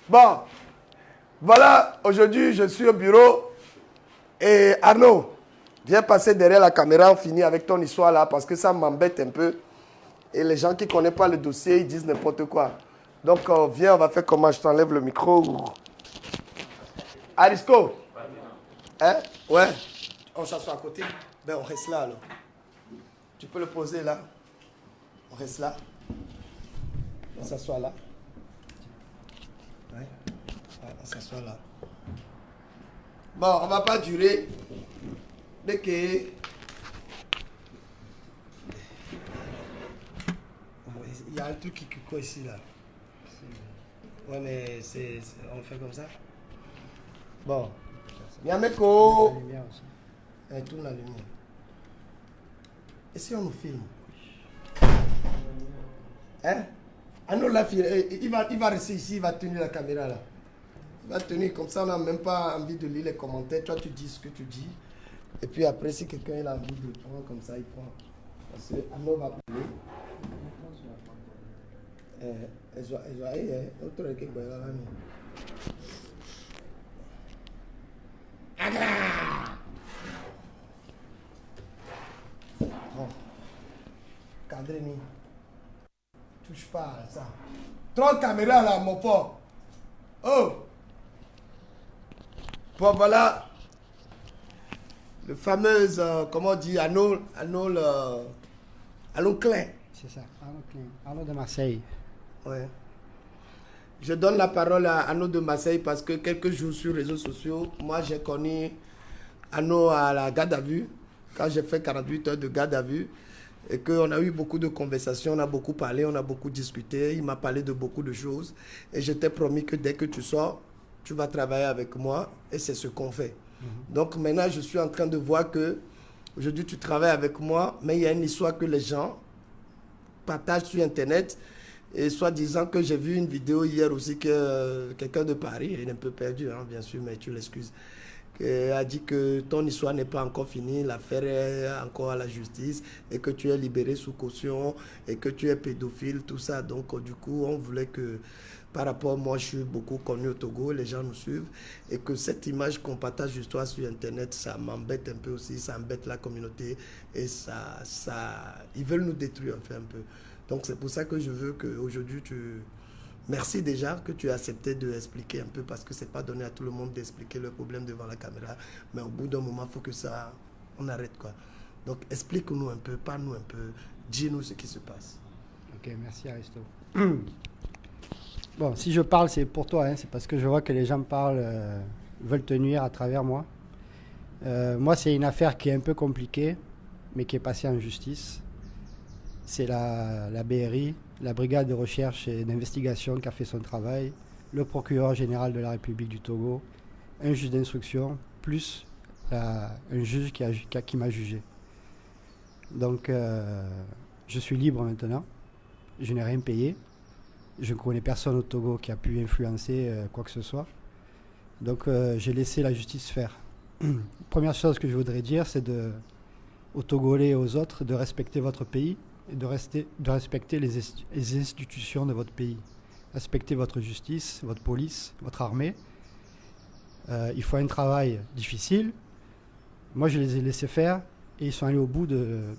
Bon, voilà, aujourd'hui, je suis au bureau. Et Arnaud, viens passer derrière la caméra, on finit avec ton histoire là, parce que ça m'embête un peu. Et les gens qui ne connaissent pas le dossier, ils disent n'importe quoi. Donc, viens, on va faire comment? Je t'enlève le micro. Arisco? Hein? Ouais. On s'assoit à côté. Ben, on reste là, alors. Tu peux le poser là. On reste là. On s'assoit là. Ouais. Ouais, on s'assoit là. Bon, on ne va pas durer. Dès que... Il y a un truc qui court ici, là. Ouais, mais on fait comme ça. Bon. Yameko. Elle tourne la lumière. Et si on nous filme? Hein? Ah non, là, il va rester ici, il va tenir la caméra, là. Il va tenir comme ça, on n'a même pas envie de lire les commentaires. Toi, tu dis ce que tu dis. Et puis après, si quelqu'un a envie de prendre comme ça, il prend. Parce que Arnaud va parler. Bon. Cadreni. Touche pas à ça. 30 caméras là, mon pote. Oh! Bon, voilà. Le fameux, comment on dit, Arnaud Klein. C'est ça, Arnaud Klein. Arnaud de Marseille. Ouais. Je donne la parole à Arnaud de Marseille parce que quelques jours sur les réseaux sociaux, moi j'ai connu Arnaud à la garde à vue, quand j'ai fait 48 heures de garde à vue, et qu'on a eu beaucoup de conversations, on a beaucoup parlé, on a beaucoup discuté, il m'a parlé de beaucoup de choses, et je t'ai promis que dès que tu sors, tu vas travailler avec moi, et c'est ce qu'on fait. Donc maintenant, je suis en train de voir que aujourd'hui tu travailles avec moi, mais il y a une histoire que les gens partagent sur Internet. Et soi-disant que j'ai vu une vidéo hier aussi que quelqu'un de Paris, il est un peu perdu, hein, bien sûr, mais tu l'excuses, a dit que ton histoire n'est pas encore finie, l'affaire est encore à la justice et que tu es libéré sous caution et que tu es pédophile, tout ça. Donc, du coup, on voulait que, par rapport, moi, je suis beaucoup connu au Togo, les gens nous suivent et que cette image qu'on partage l'histoire sur Internet, ça m'embête un peu aussi, ça embête la communauté et ils veulent nous détruire, en fait, un peu. Donc, c'est pour ça que je veux qu'aujourd'hui, merci déjà que tu as accepté d'expliquer un peu parce que ce n'est pas donné à tout le monde d'expliquer le problème devant la caméra. Mais au bout d'un moment, il faut que ça... On arrête, quoi. Donc, explique-nous un peu, parle-nous un peu, dis-nous ce qui se passe. Ok, merci Aristo. Bon, si je parle, c'est pour toi, hein, c'est parce que je vois que les gens parlent, veulent te nuire à travers moi. Moi, c'est une affaire qui est un peu compliquée, mais qui est passée en justice. C'est la BRI, la Brigade de recherche et d'investigation qui a fait son travail, le procureur général de la République du Togo, un juge d'instruction, plus un juge qui m'a jugé. Donc, je suis libre maintenant. Je n'ai rien payé. Je ne connais personne au Togo qui a pu influencer quoi que ce soit. Donc, j'ai laissé la justice faire. Première chose que je voudrais dire, c'est aux Togolais et aux autres de respecter votre pays et de respecter les institutions de votre pays. Respectez votre justice, votre police, votre armée. Il faut un travail difficile. Moi, je les ai laissés faire et ils sont allés au bout de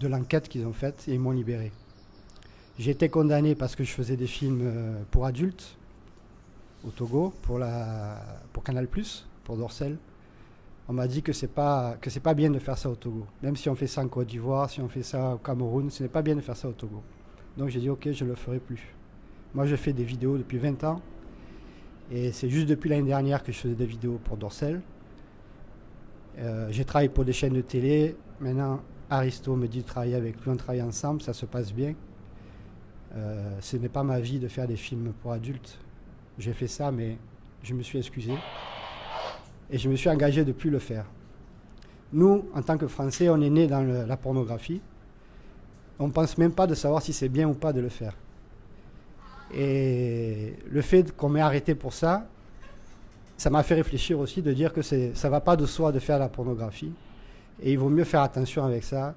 l'enquête qu'ils ont faite et ils m'ont libéré. J'ai été condamné parce que je faisais des films pour adultes au Togo, pour Canal+, pour Dorsel. On m'a dit que c'est pas bien de faire ça au Togo. Même si on fait ça en Côte d'Ivoire, si on fait ça au Cameroun, ce n'est pas bien de faire ça au Togo. Donc j'ai dit ok, je ne le ferai plus. Moi je fais des vidéos depuis 20 ans. Et c'est juste depuis l'année dernière que je faisais des vidéos pour Dorsel. J'ai travaillé pour des chaînes de télé. Maintenant, Aristo me dit de travailler avec lui, on travaille ensemble, ça se passe bien. Ce n'est pas ma vie de faire des films pour adultes. J'ai fait ça, mais je me suis excusé. Et je me suis engagé de ne plus le faire. Nous, en tant que Français, on est nés dans la pornographie. On ne pense même pas de savoir si c'est bien ou pas de le faire. Et le fait qu'on m'ait arrêté pour ça, ça m'a fait réfléchir aussi, de dire que ça ne va pas de soi de faire la pornographie. Et il vaut mieux faire attention avec ça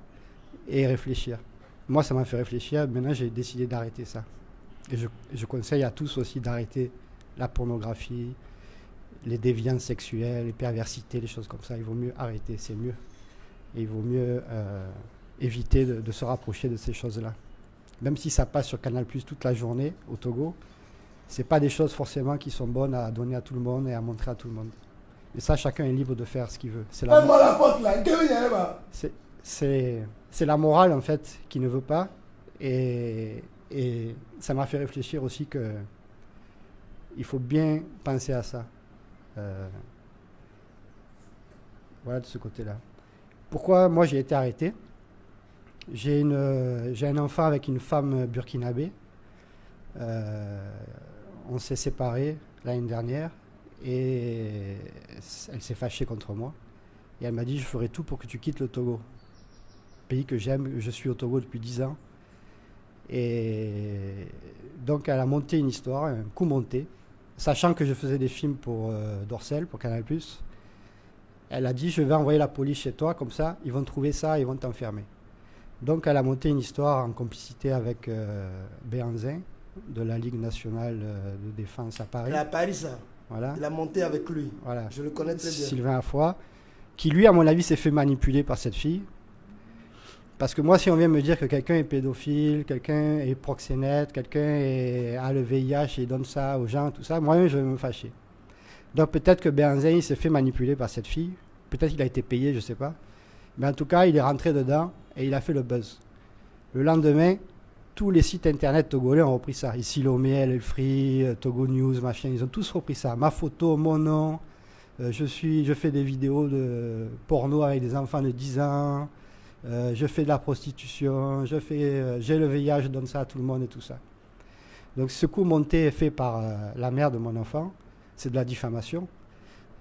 et réfléchir. Moi, ça m'a fait réfléchir. Maintenant, j'ai décidé d'arrêter ça. Et je conseille à tous aussi d'arrêter la pornographie, les déviances sexuelles, les perversités, les choses comme ça. Il vaut mieux arrêter, c'est mieux. Et il vaut mieux éviter de se rapprocher de ces choses-là. Même si ça passe sur Canal+ toute la journée au Togo, c'est pas des choses forcément qui sont bonnes à donner à tout le monde et à montrer à tout le monde. Et ça, chacun est libre de faire ce qu'il veut. C'est la morale, en fait, qui ne veut pas. Et ça m'a fait réfléchir aussi que il faut bien penser à ça. Voilà, de ce côté-là. Pourquoi moi j'ai été arrêté? J'ai un enfant avec une femme burkinabé. On s'est séparés l'année dernière et elle s'est fâchée contre moi. Et elle m'a dit, je ferai tout pour que tu quittes le Togo. Pays que j'aime, je suis au Togo depuis 10 ans. Et donc elle a monté une histoire, un coup monté, sachant que je faisais des films pour Dorsel, pour Canal+. Elle a dit, je vais envoyer la police chez toi, comme ça, ils vont trouver ça, ils vont t'enfermer. Donc elle a monté une histoire en complicité avec Béhanzin, de la Ligue nationale de défense à Paris. À Paris, ça. Voilà. Il a monté avec lui. Voilà. Je le connais très bien. Sylvain Affoy, qui lui, à mon avis, s'est fait manipuler par cette fille. Parce que moi, si on vient me dire que quelqu'un est pédophile, quelqu'un est proxénète, quelqu'un a le VIH et donne ça aux gens, tout ça, moi-même, je vais me fâcher. Donc peut-être que Béhanzin, il s'est fait manipuler par cette fille. Peut-être qu'il a été payé, je ne sais pas. Mais en tout cas, il est rentré dedans et il a fait le buzz. Le lendemain, tous les sites internet togolais ont repris ça. Ici, Lomé, El Free, Togo News, machin, ils ont tous repris ça. Ma photo, mon nom, je fais des vidéos de porno avec des enfants de 10 ans, je fais de la prostitution, j'ai le VIH, je donne ça à tout le monde et tout ça. Donc ce coup monté est fait par la mère de mon enfant, c'est de la diffamation.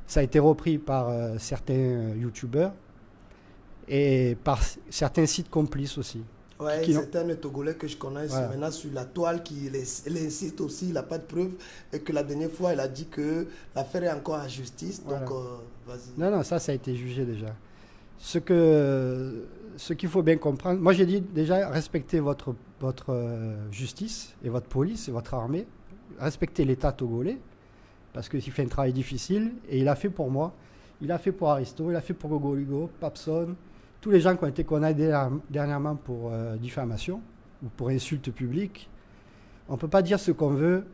Ça a été repris par certains youtubeurs et par certains sites complices aussi. Ouais, c'est un Togolais que je connais maintenant sur la toile qui l'incite aussi, il n'a pas de preuves et que la dernière fois il a dit que l'affaire est encore à justice, donc vas-y. Non, ça a été jugé déjà. Ce qu'il faut bien comprendre, moi j'ai dit déjà respectez votre justice et votre police et votre armée, respectez l'État togolais parce qu'il fait un travail difficile et il a fait pour moi, il a fait pour Aristo, il a fait pour Gogoligo, Papson, tous les gens qui ont été condamnés dernièrement pour diffamation ou pour insulte publique. On ne peut pas dire ce qu'on veut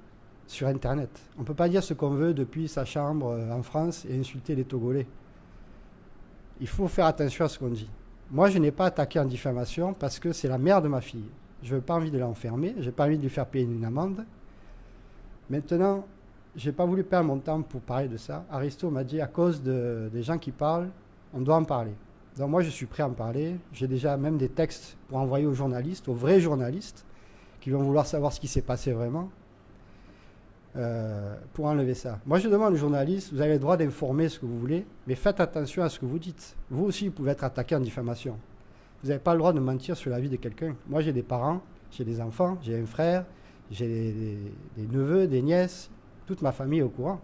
sur Internet. On ne peut pas dire ce qu'on veut depuis sa chambre en France et insulter les Togolais. Il faut faire attention à ce qu'on dit. Moi, je n'ai pas attaqué en diffamation parce que c'est la mère de ma fille. Je n'ai pas envie de l'enfermer, je n'ai pas envie de lui faire payer une amende. Maintenant, je n'ai pas voulu perdre mon temps pour parler de ça. Aristo m'a dit, à cause des gens qui parlent, on doit en parler. Donc moi, je suis prêt à en parler. J'ai déjà même des textes pour envoyer aux journalistes, aux vrais journalistes, qui vont vouloir savoir ce qui s'est passé vraiment, pour enlever ça. Moi, je demande aux journalistes, vous avez le droit d'informer ce que vous voulez, mais faites attention à ce que vous dites. Vous aussi, vous pouvez être attaqué en diffamation. Vous n'avez pas le droit de mentir sur la vie de quelqu'un. Moi, j'ai des parents, j'ai des enfants, j'ai un frère, j'ai des neveux, des nièces, toute ma famille est au courant.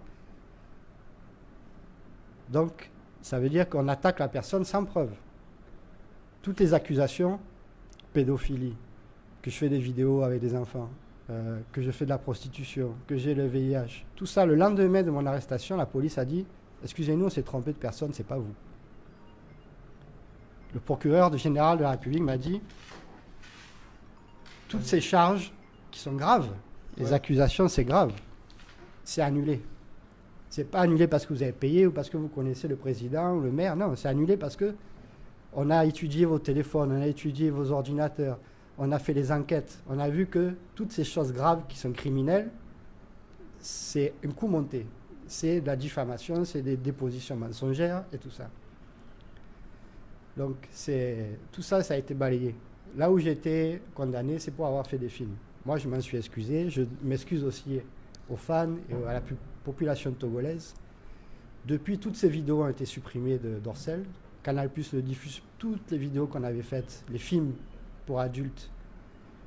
Donc, ça veut dire qu'on attaque la personne sans preuve. Toutes les accusations, pédophilie, que je fais des vidéos avec des enfants, que je fais de la prostitution, que j'ai le VIH, tout ça, le lendemain de mon arrestation, la police a dit « Excusez-nous, on s'est trompé de personne, c'est pas vous ». Le procureur général de la République m'a dit « Toutes ces charges qui sont graves, les accusations, c'est grave, c'est annulé ». C'est pas annulé parce que vous avez payé ou parce que vous connaissez le président ou le maire. Non, c'est annulé parce que on a étudié vos téléphones, on a étudié vos ordinateurs, on a fait les enquêtes. On a vu que toutes ces choses graves qui sont criminelles, c'est un coup monté. C'est de la diffamation, c'est des dépositions mensongères et tout ça. Donc, tout ça, ça a été balayé. Là où j'ai été condamné, c'est pour avoir fait des films. Moi, je m'en suis excusé. Je m'excuse aussi aux fans et à la population togolaise. Depuis, toutes ces vidéos ont été supprimées de Dorsel. Canal+ le diffuse toutes les vidéos qu'on avait faites, les films pour adultes,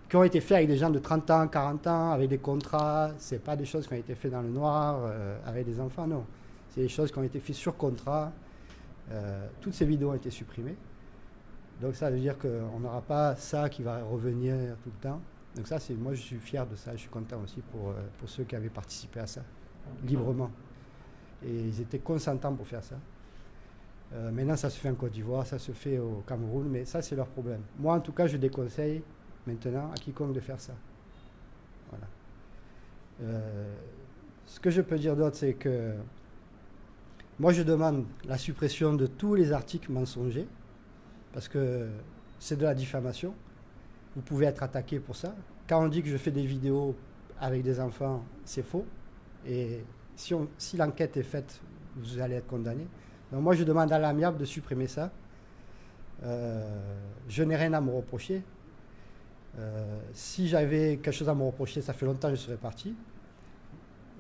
qui ont été faits avec des gens de 30 ans, 40 ans, avec des contrats. Ce n'est pas des choses qui ont été faites dans le noir, avec des enfants, non. C'est des choses qui ont été faites sur contrat. Toutes ces vidéos ont été supprimées. Donc ça veut dire qu'on n'aura pas ça qui va revenir tout le temps. Donc ça, moi je suis fier de ça, je suis content aussi pour ceux qui avaient participé à ça, librement. Et ils étaient consentants pour faire ça. Maintenant, ça se fait en Côte d'Ivoire, ça se fait au Cameroun, mais ça, c'est leur problème. Moi, en tout cas, je déconseille maintenant à quiconque de faire ça. Voilà. Ce que je peux dire d'autre, c'est que moi, je demande la suppression de tous les articles mensongers, parce que c'est de la diffamation. Vous pouvez être attaqué pour ça. Quand on dit que je fais des vidéos avec des enfants, c'est faux. Et si l'enquête est faite, vous allez être condamné. Donc moi, je demande à l'amiable de supprimer ça. Je n'ai rien à me reprocher. Si j'avais quelque chose à me reprocher, ça fait longtemps que je serais parti.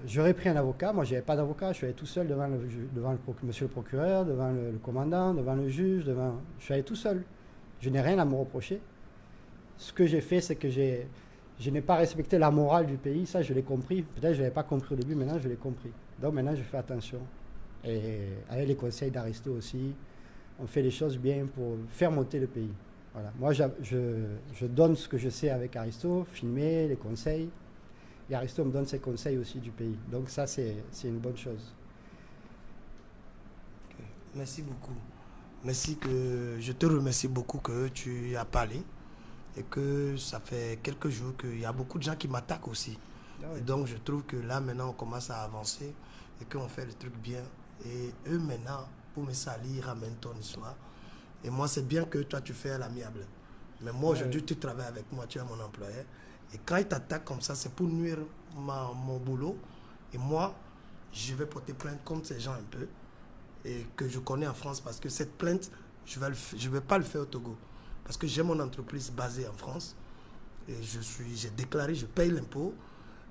J'aurais pris un avocat. Moi, je n'avais pas d'avocat. Je suis allé tout seul devant monsieur le procureur, devant le commandant, devant le juge. Je suis allé tout seul. Je n'ai rien à me reprocher. Ce que j'ai fait, c'est que je n'ai pas respecté la morale du pays. Ça, je l'ai compris. Peut-être que je ne l'avais pas compris au début. Maintenant, je l'ai compris. Donc maintenant, je fais attention. Et avec les conseils d'Aristo aussi, on fait les choses bien pour faire monter le pays. Voilà. Moi, je donne ce que je sais avec Aristo, filmer, les conseils. Et Aristo me donne ses conseils aussi du pays. Donc ça, c'est une bonne chose. Okay. Merci beaucoup. Je te remercie beaucoup que tu as parlé. Et que ça fait quelques jours qu'il y a beaucoup de gens qui m'attaquent aussi. Ah oui. Et donc je trouve que là maintenant on commence à avancer et qu'on fait le truc bien. Et eux maintenant, pour me salir, ramènent ton histoire. Et moi c'est bien que toi tu fais à l'amiable. Mais moi aujourd'hui tu travailles avec moi, tu es mon employeur. Et quand ils t'attaquent comme ça, c'est pour nuire mon boulot. Et moi, je vais porter plainte contre ces gens un peu. Et que je connais en France parce que cette plainte, je ne vais pas le faire au Togo. Parce que j'ai mon entreprise basée en France et j'ai déclaré, je paye l'impôt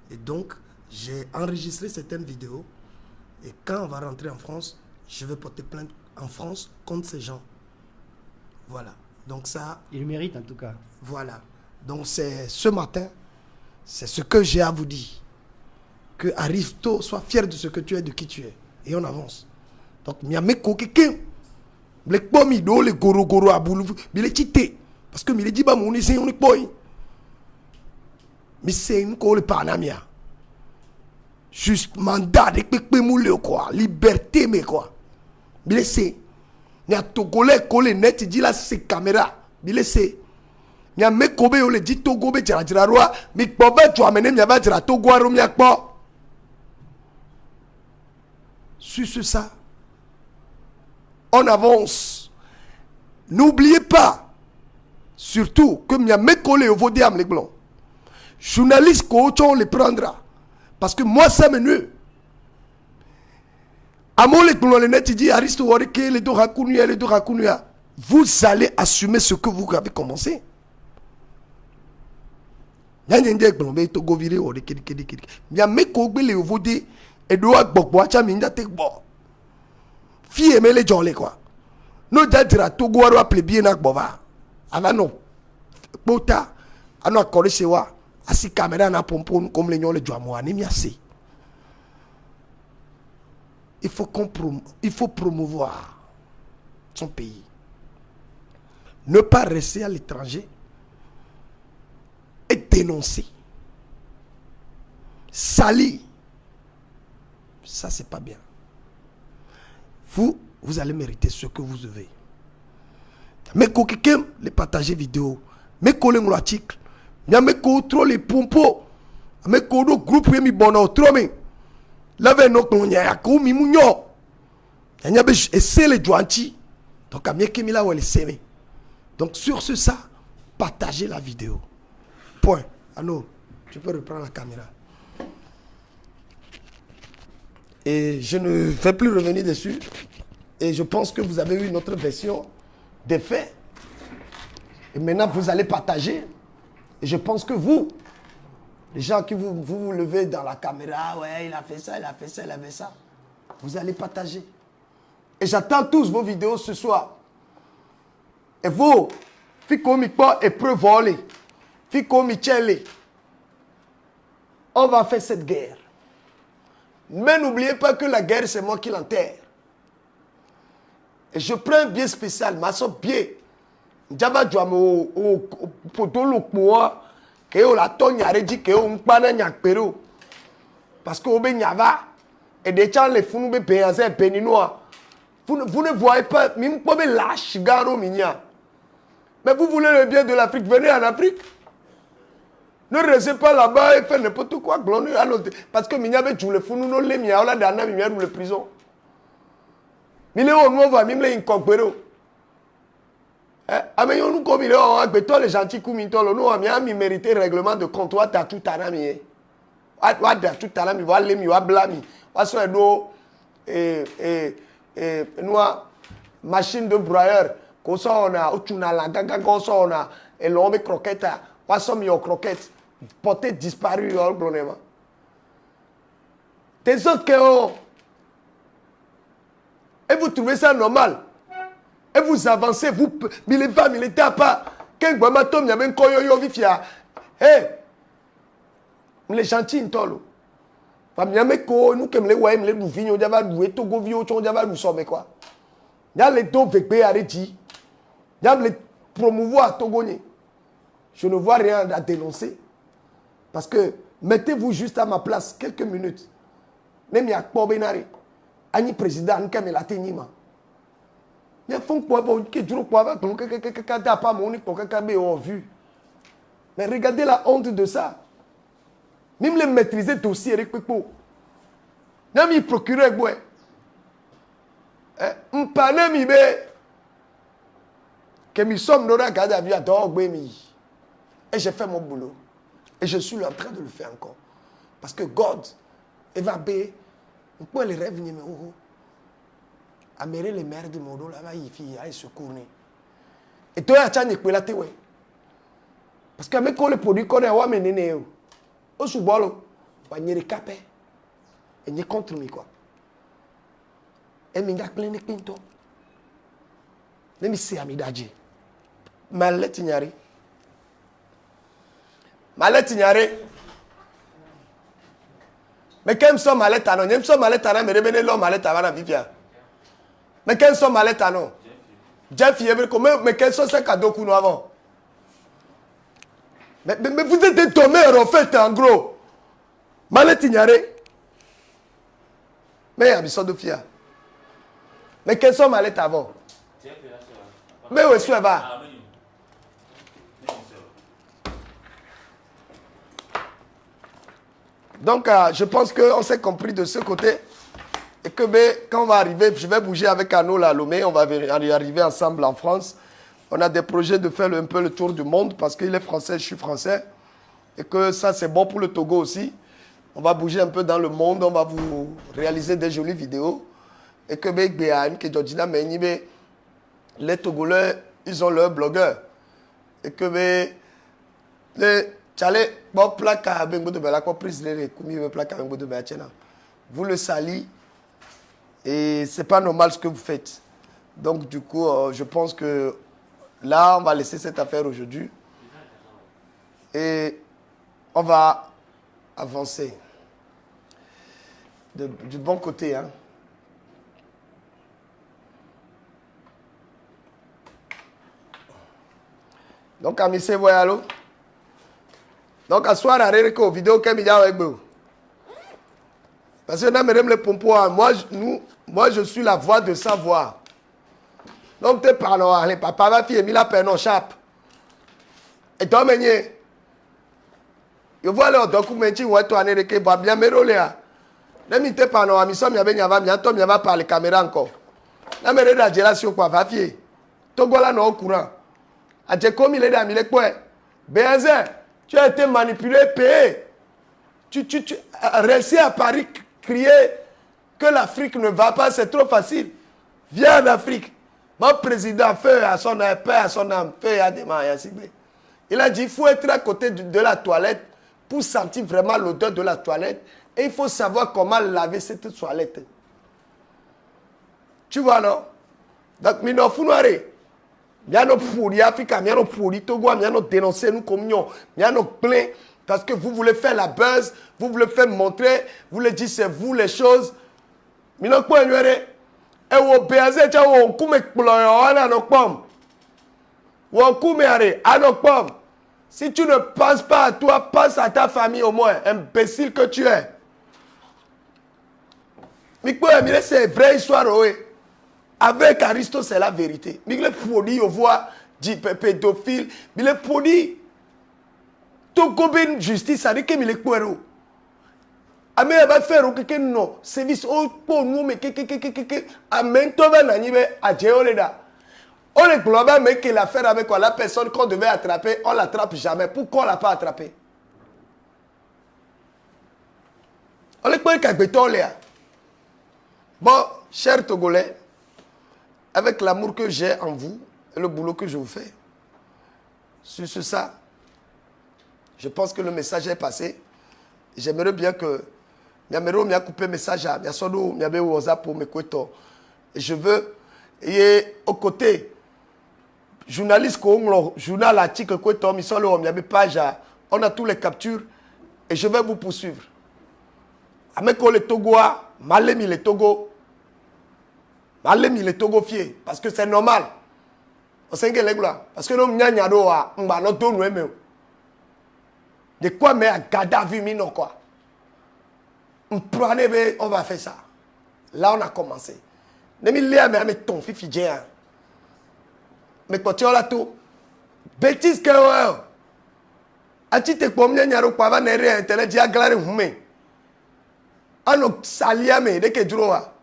et donc j'ai enregistré certaines vidéos et quand on va rentrer en France, je vais porter plainte en France contre ces gens. Voilà. Donc ça... Il mérite en tout cas. Voilà. Donc c'est ce matin, c'est ce que j'ai à vous dire. Que Aristo soit fier de ce que tu es, de qui tu es. Et on avance. Donc, il y a mes coquins. Les pommes, les goro à boulou, mais les tités. Parce que les dibas, on est un boy. Mais c'est une colle panamia. Juste mandat de pépé moulé quoi. Liberté, mais quoi. Mais c'est. Il y a Togolais collé net, il dit là, c'est caméra. Mais c'est. Il y a mes kobe, on le dit Togo, mais tu as dit la roi. Mais Boba, tu as amené, il y a dit Togo, il y a pas. Sur ça. On avance. N'oubliez pas, surtout, que il y a mes collègues au Vaudiam, les blancs. Journalistes, on les prendra. Parce que moi, ça me nuit. Amo les blancs, les net, il dit, Aristo, les deux rakunuya. Vous allez assumer ce que vous avez commencé. Il y a des blancs, mais Togo viré, il y a mes collègues au Vaudiam, et doit beaucoup, fille aimée les gens, quoi. No jadira Togo waro appelé bien nak bova. Avant non. Bota. Ano akore sewa. Asi caméra na pompon comme les gens le joamo animi assez. Il faut promouvoir son pays. Ne pas rester à l'étranger et dénoncer. Salir. Ça c'est pas bien. Vous allez mériter ce que vous devez. Mais quelqu'un les partager vidéo, mais coller mon article, mais trop les pompos, mais le groupe mi bono trop mais là vers nos colonia ko mi munyo. Y'a be essayer les joanti. Donc à mieux que mi là où les semer. Donc sur ce ça, partagez la vidéo. Point. Alors, tu peux reprendre la caméra. Et je ne vais plus revenir dessus. Et je pense que vous avez eu une autre version des faits. Et maintenant, vous allez partager. Et je pense que vous, les gens qui vous levez dans la caméra, ouais, il a fait ça, il a fait ça, il a fait ça. Vous allez partager. Et j'attends tous vos vidéos ce soir. Et vous, Fico Mikpo et preuve volée. Fico Michele. On va faire cette guerre. Mais n'oubliez pas que la guerre, c'est moi qui l'enterre. Et je prends un biais spécial, ma soeur biais. J'avais au potolo pour que o la to nyare dit que o mpana nyakpero parce que o be nyava et des gens les funu be béanzé béninois vous ne voyez pas même pas lâche garo minia mais vous voulez le bien de l'Afrique venez en Afrique ne restez pas là-bas et faites n'importe quoi parce que minia be tu le funu no le mia la dana minia dans la prison mille on nous va même les incompérés ameyo nous comme il est toi les gentils comme il tolo nous a mi mérité règlement de compte toi t'as tout à l'ami wa da tout à l'ami wa lemi wa blami wa so edo noa machine de broyeur ko so ona otuna la gaga ko so ona et l'homme croquette wa so mi o croquette porté disparu au problème des autres que et vous trouvez ça normal et vous avancez vous militez pas militez pas quand goma tom ya ben koyo yo vifia les gentils ntolo famiame ko nous que les ouais les nous vigno java doué togo vio chon java nous sommes quoi ya les do vekbe areti ya les promouvoir togonais je ne vois rien à dénoncer parce que mettez-vous juste à ma place quelques minutes même ya ko benare ani président nkame la tenima ya font quoi que duro quoi va que pas mon que be au vu mais regardez la honte de ça. Même les maîtriser dossier avec Pepo. Nami procureur boy. Mpane mi be que mi sommes dans la garde à vue à mi. Et j'ai fait mon boulot. Et je suis en train de le faire encore. Parce que God, il va be, on peut les rêves ni mais oh. Améré les mères de mon dos là-bas, il fait secours. Et toi, tu as une école là, tu ouais. Parce que mes collègues produits qu'on a ouais mais néné. Au sous-bolo, on va y capé. Et y contre moi quoi. Et m'inga plein de pinto. Let me see amidaji. Malette ignari. Malette ignari. Mais quand sont malette non, n'aime sont malette non, mais revenez l'homme malette avant vivia. Mais quand sont malette non. Jeff yébre comment mais quand sont 5 cadeaux nous avant. Mais vous êtes tombé en fait en gros. Malette ignaré. Mais il y a de fia. Mais quels sont mallettes avant? Mais où est-ce que va? Donc je pense qu'on s'est compris de ce côté. Et que quand on va arriver, je vais bouger avec Arnaud Lalomé, on va arriver ensemble en France. On a des projets de faire un peu le tour du monde parce qu'il est français, je suis français. Et que ça, c'est bon pour le Togo aussi. On va bouger un peu dans le monde, on va vous réaliser des jolies vidéos. Et que les Togolais, ils ont leurs blogueurs. Et que vous le salez. Et c'est pas normal ce que vous faites. Donc du coup, je pense que là, on va laisser cette affaire aujourd'hui. Et on va avancer. Du bon côté. Hein. Donc, à Missé Voyalo. Donc, à soir, à Réreko, vidéo que Midia avec vous. Parce que là, mesdames les pompos, moi, je suis la voix de savoir. Donc, tu parles, les papa va fier, la peine en chape. Et toi, meunier, je vois le document, tu vois, toi, Réreko, va bien me rouler. Là, tu parles, à Missom, il y a par les caméras encore. Là, mais la génération, quoi, va fier. Togo, là, non, au courant. A comme il est dans les points. Béazin, tu as été manipulé, payé. Tu as réussi à Paris crier que l'Afrique ne va pas, c'est trop facile. Viens en Afrique. Mon président fait à son âme, paix à son âme, fait à des mains. Il a dit il faut être à côté de la toilette pour sentir vraiment l'odeur de la toilette. Et il faut savoir comment laver cette toilette. Tu vois, non? Donc, Mino Founoiré. Miano pourri Africa, miano pourri Togo, miano dénoncer nous comme nous, miano plein parce que vous voulez faire la buzz, vous voulez faire montrer, vous voulez dire c'est vous les choses. Mino quoi nuere? Et wo béazé cha wo kume explorer ana no pom. Wo kume are ana pom. Si tu ne penses pas à toi, pense à ta famille au moins, imbécile que tu es. Mais c'est une vraie histoire, oui. Avec Aristo, c'est la vérité. Mais le produit, on voit, dit pédophile, mais le produit, tout comme justice, ça dit que il est quoi? Amé va faire quelque non, service au pour nous, mais que, amen, toi, va n'animer à Djeoleda. On est global, mais que l'affaire avec quoi la personne qu'on devait attraper, on l'attrape jamais. Pourquoi on l'a pas attrapé? On est pas qu'à béton là. Bon, chers Togolais, avec l'amour que j'ai en vous et le boulot que je vous fais, sur ça, je pense que le message est passé. J'aimerais bien que Miamero m'a coupé le message à Miasodo, Miabe WhatsApp pour me coueto. Et je veux, et aux côtés, journaliste, journal, article, coueto, Misolo, Miabe page, on a tous les captures et je vais vous poursuivre. Avec les Togois, Malemi les Togo, Malemi les Togo fiers, parce que c'est normal. On sait que les gars, parce que nous n'yanyado a, on va notre donner même. De quoi mais à garder vu mino quoi. On va faire ça. Là, on a commencé. Mais ton fifi géant. Mais quand tu as là tout, bêtise que ouais. A-t-il te combien n'y a pas va n'errer internet, j'ai aglaré humain. Ano saliame de que droit.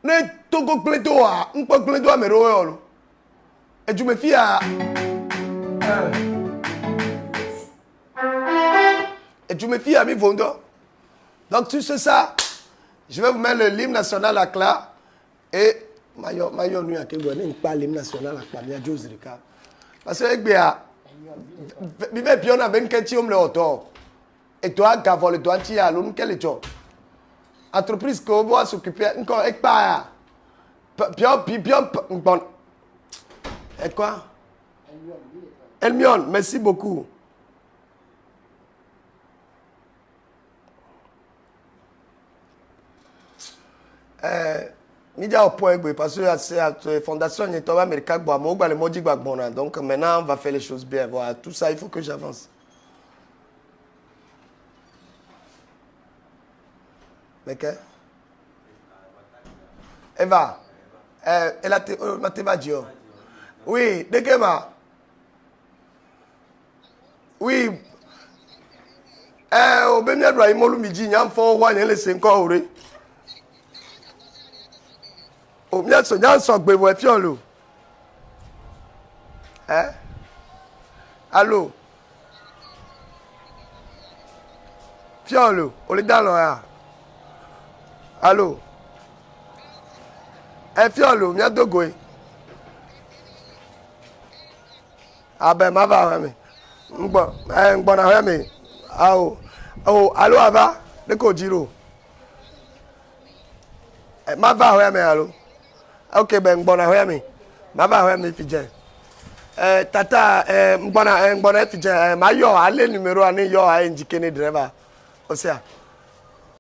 Ne togo pledoa, un peu pledoa me royolo. Et tu me fies à. Et tu me fies à mi vondo. Donc, tu sais ça, je vais vous mettre le hymne national à cla et maillot nu à Kegouane, pas l'hymne national à cla, mais Jose Rika. Parce que bien, bien on a 24 hommes le auto. Et toi, Gavol, toi, tu as l'homme quel est toi? Entreprise qu'on va s'occuper, encore et pas. Bien, bon. Et quoi? Elmion, merci beaucoup. Média au point parce que la fondation n'est pas américaine, donc maintenant on va faire les choses bien. Voilà, tout ça, il faut que j'avance. Mais que? Eva, elle a été oui, de que ma? Oui. Au Bénia doit y molu midi, il y a un fond, il y a les 5 ans. O mi aso nya so gbe wo fi olo. Allô. Fiolo, o le da lo ya. Allô. Fiolo, mi adogo e. Abe ma ba mi. Ngbo na ho mi. Allô ava, de ko jiro. Ma ba ho mi allô. Ok, ben mbona hoyami. Maba hoyami fije. Tata mbona fije. Ma yo ale numero ani yo a indicate driver. O sea,